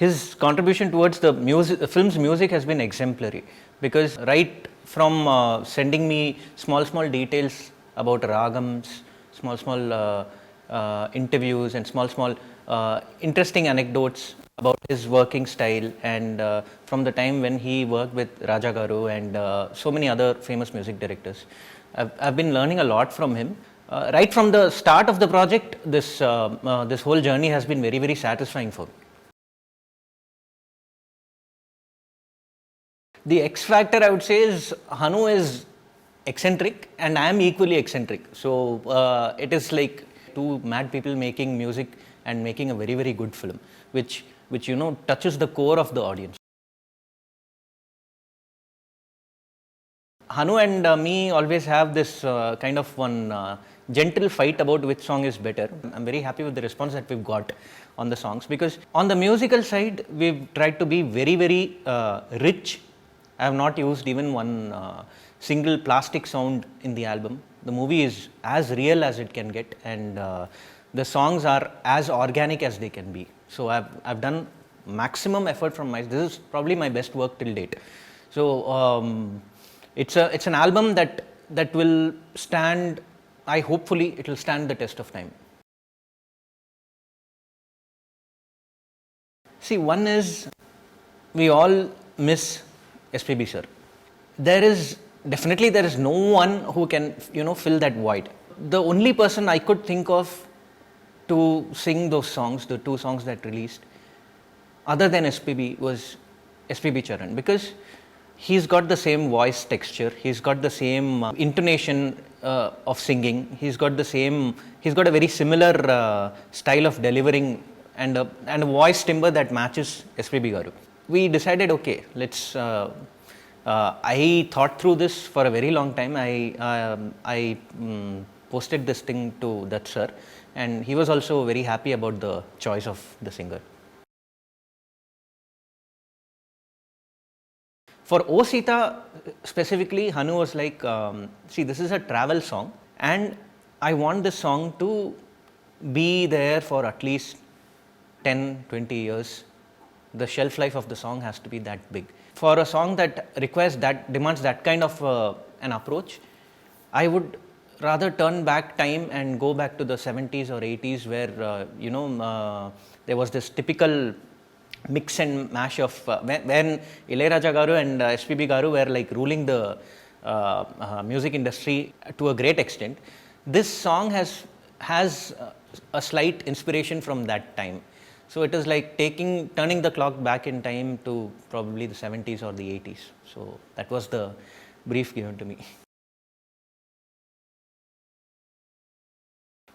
his contribution towards the film's music has been exemplary, because right from sending me small details about ragams, small interviews and small interesting anecdotes about his working style, and from the time when he worked with Raja Garu and so many other famous music directors, I've been learning a lot from him. Right from the start of the project, this whole journey has been very satisfying for me. The X factor, I would say, is Hanu is eccentric and I am equally eccentric. So it is like two mad people making music and making a very good film, which touches the core of the audience. Hanu and me always have this kind of one gentle fight about which song is better. I'm very happy with the response that we've got on the songs, because on the musical side we've tried to be very rich. I have not used even one single plastic sound in the album. The movie is as real as it can get, and the songs are as organic as they can be. So I've done maximum effort from my. This is probably my best work till date. So it's an album that will stand. Hopefully it will stand the test of time. See, one is, we all miss SPB sir. There is no one who can fill that void. The only person I could think of to sing those songs, the two songs that released, other than SPB, was SPB Charan, because he's got the same voice texture, he's got the same intonation of singing, he's got a very similar style of delivering, and a voice timbre that matches SPB Garu. We decided, okay, let's I thought through this for a very long time. I posted this thing to that sir, and he was also very happy about the choice of the singer. For O Sita specifically, Hanu was like, see, this is a travel song and I want this song to be there for at least 10-20 years. The shelf life of the song has to be that big. For a song that demands that kind of an approach, I would rather turn back time and go back to the 70s or 80s, where there was this typical mix and mash of when Ilayaraja Garu and SPB Garu were like ruling the music industry to a great extent. This song has a slight inspiration from that time. So it is like turning the clock back in time to probably the 70s or the 80s. So that was the brief given to me.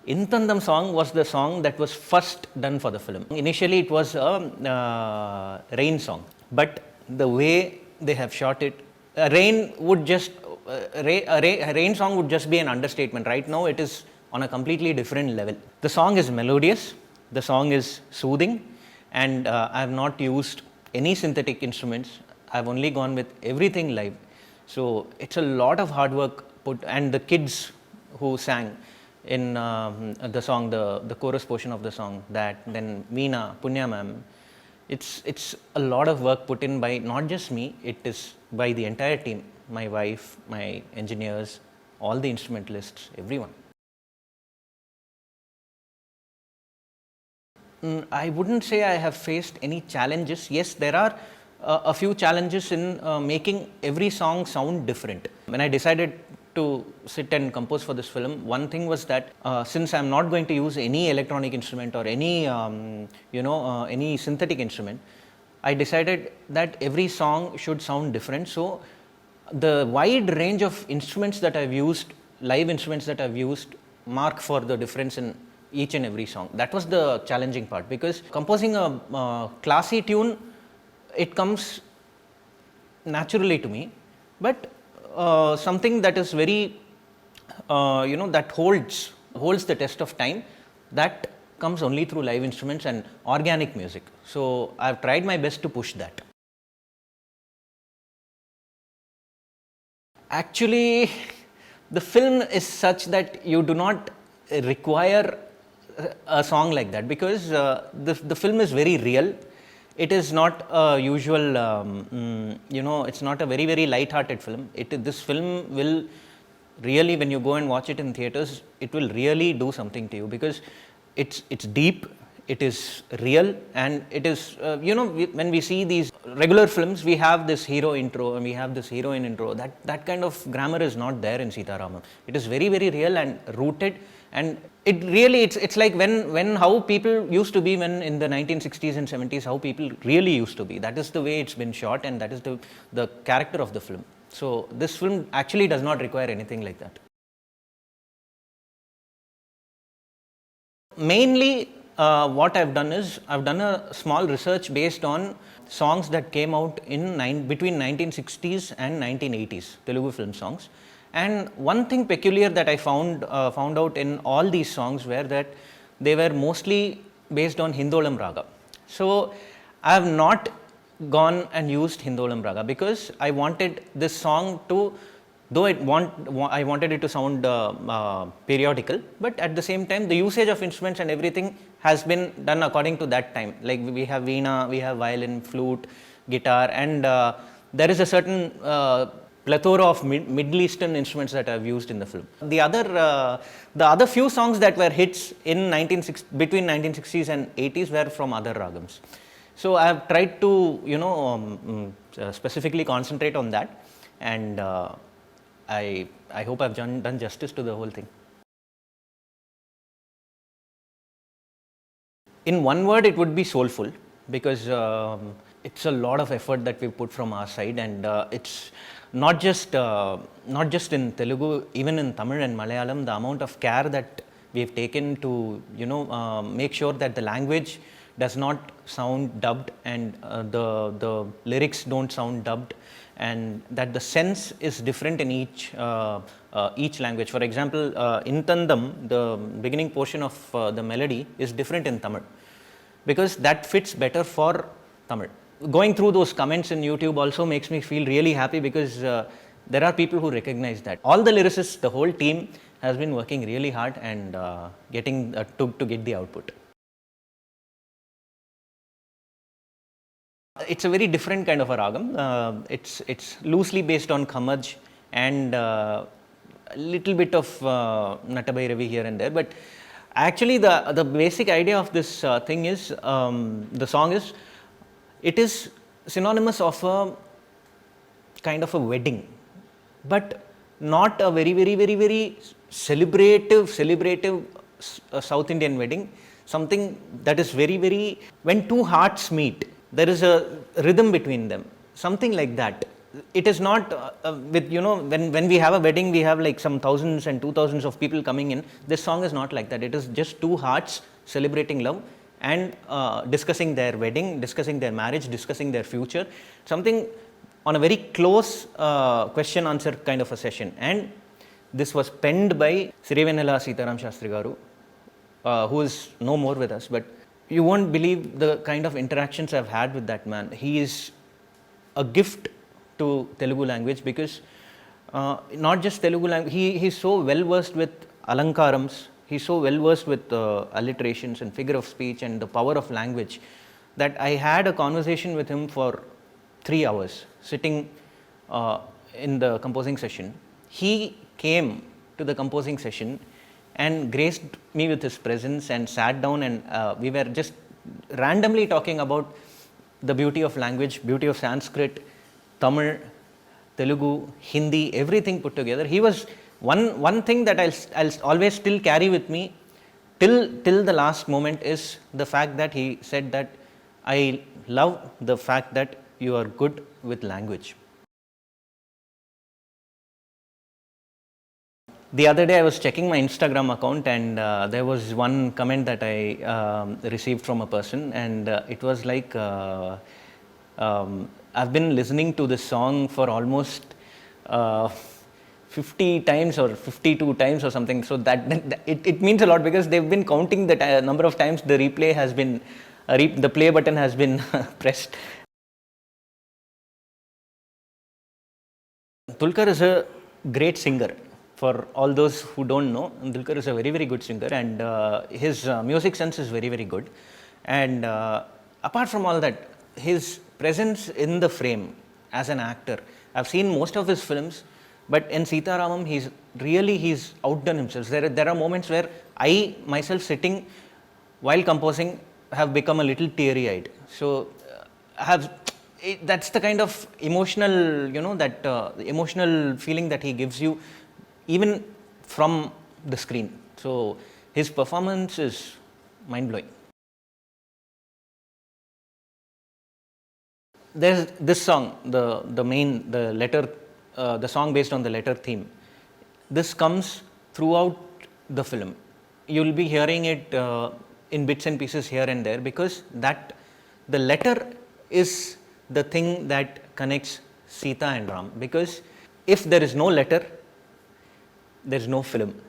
Intandam song was the song that was first done for the film. Initially it was a rain song, but the way they have shot it, a rain song would just be an understatement. Right now it is on a completely different level. The song is melodious, the song is soothing, and I have not used any synthetic instruments. I have only gone with everything live. So it's a lot of hard work put, and the kids who sang in the song, the chorus portion of the song, that then Meena, Punya ma'am, it's a lot of work put in by not just me, it is by the entire team, my wife, my engineers, all the instrumentalists, everyone. I wouldn't say I have faced any challenges. Yes, there are a few challenges in making every song sound different. When I decided to sit and compose for this film, one thing was that since I'm not going to use any electronic instrument or any synthetic instrument, I decided that every song should sound different. So the wide range of instruments that I've used, live instruments that I've used, mark for the difference in each and every song. That was the challenging part, because composing a classy tune, it comes naturally to me, but something that is very that holds the test of time, that comes only through live instruments and organic music. So I've tried my best to push that. Actually, the film is such that you do not require a song like that, because the film is very real. it is not a usual, it's not a very, very light-hearted film. This film will really, when you go and watch it in theaters, it will really do something to you, because it's deep, it is real, and it is, when we see these regular films, we have this hero intro and we have this heroine intro. That kind of grammar is not there in Sitaramam. It is very, very real and rooted, and it really, it's like when how people used to be when in the 1960s and 70s, how people really used to be. That is the way it's been shot, and that is the character of the film. So this film actually does not require anything like that. Mainly, what I've done is, I've done a small research based on songs that came out in between 1960s and 1980s, Telugu film songs. And one thing peculiar that I found out in all these songs were that they were mostly based on Hindolam Raga. So I have not gone and used Hindolam Raga, because I wanted this song to, though I wanted it to sound periodical, but at the same time the usage of instruments and everything has been done according to that time. Like we have veena, we have violin, flute, guitar, and there is a certain plethora of Middle Eastern instruments that I've used in the film. The other few songs that were hits in between 1960s and 80s were from other ragams. So I have tried to, specifically concentrate on that, and I hope I've done justice to the whole thing. In one word, it would be soulful, because it's a lot of effort that we put from our side, and it's not just in Telugu, even in Tamil and Malayalam, the amount of care that we have taken to make sure that the language does not sound dubbed, and the lyrics don't sound dubbed, and that the sense is different in each language. For example, in Tandam, the beginning portion of the melody is different in Tamil, because that fits better for Tamil. Going through those comments in YouTube also makes me feel really happy, because there are people who recognize that. All the lyricists, the whole team has been working really hard and getting to get the output. It's a very different kind of a ragam. It's loosely based on Khamaj and a little bit of Natabhairavi here and there, but actually the basic idea of this thing is, the song is, it is synonymous of a kind of a wedding, but not a very, very, very, very celebrative South Indian wedding. Something that is very, very, when two hearts meet, there is a rhythm between them, something like that. It is not with, when we have a wedding, we have like some thousands and 2,000s of people coming in. This song is not like that. It is just two hearts celebrating love and discussing their wedding, discussing their marriage, discussing their future, something on a very close question answer kind of a session. And this was penned by Sirivenela Sitaram Shastri Garu, who is no more with us, but you won't believe the kind of interactions I've had with that man. He is a gift to Telugu language, because not just Telugu language, he's so well versed with alankarams, he's so well versed with alliterations and figure of speech and the power of language, that I had a conversation with him for 3 hours sitting in the composing session. He came to the composing session and graced me with his presence and sat down, and we were just randomly talking about the beauty of language, beauty of Sanskrit, Tamil, Telugu, Hindi, everything put together. He was one thing that I'll always still carry with me till the last moment, is the fact that he said that, I love the fact that you are good with language. The other day I was checking my Instagram account, and there was one comment that I received from a person, and it was like, I've been listening to this song for almost 50 times or 52 times or something. So that it means a lot, because they've been counting the number of times the replay has been, the play button has been pressed. Dulquer is a great singer. For all those who don't know, Dulquer is a very, very good singer, and his music sense is very, very good. And apart from all that, his presence in the frame as an actor. I've seen most of his films, but in Sita Ramam, he's outdone himself. There are moments where I myself sitting while composing have become a little teary-eyed. So that's the kind of emotional, that emotional feeling that he gives you, even from the screen. So his performance is mind-blowing. There's this song, the song based on the letter theme. This comes throughout the film. You'll be hearing it in bits and pieces here and there, because the letter is the thing that connects Sita and Ram. Because if there is no letter, there's no film.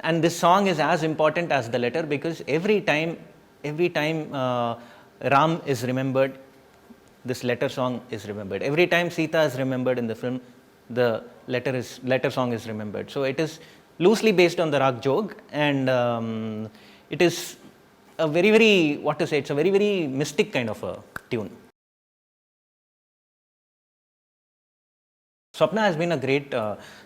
And this song is as important as the letter, because every time Ram is remembered, this letter song is remembered. Every time Sita is remembered in the film, the letter song is remembered. So it is loosely based on the Rag Jog, and it is a very, very, it's a very, very mystic kind of a tune. Swapna has been a great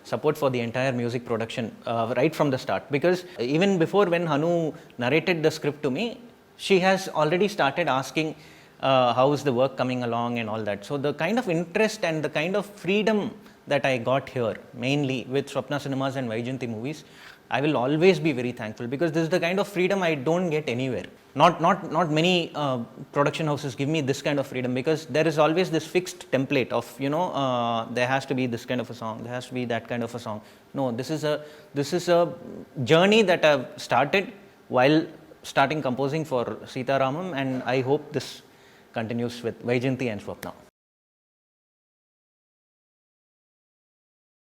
support for the entire music production right from the start, because even before, when Hanu narrated the script to me, she has already started asking how is the work coming along and all that. So the kind of interest and the kind of freedom that I got here, mainly with Swapna Cinemas and Vaijayanti Movies, I will always be very thankful, because this is the kind of freedom I don't get anywhere. Not many production houses give me this kind of freedom, because there is always this fixed template of, there has to be this kind of a song, there has to be that kind of a song. No, this is a journey that I've started while starting composing for Sita Ramam, and I hope this continues with Vaijayanti and Swapna.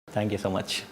Thank you so much.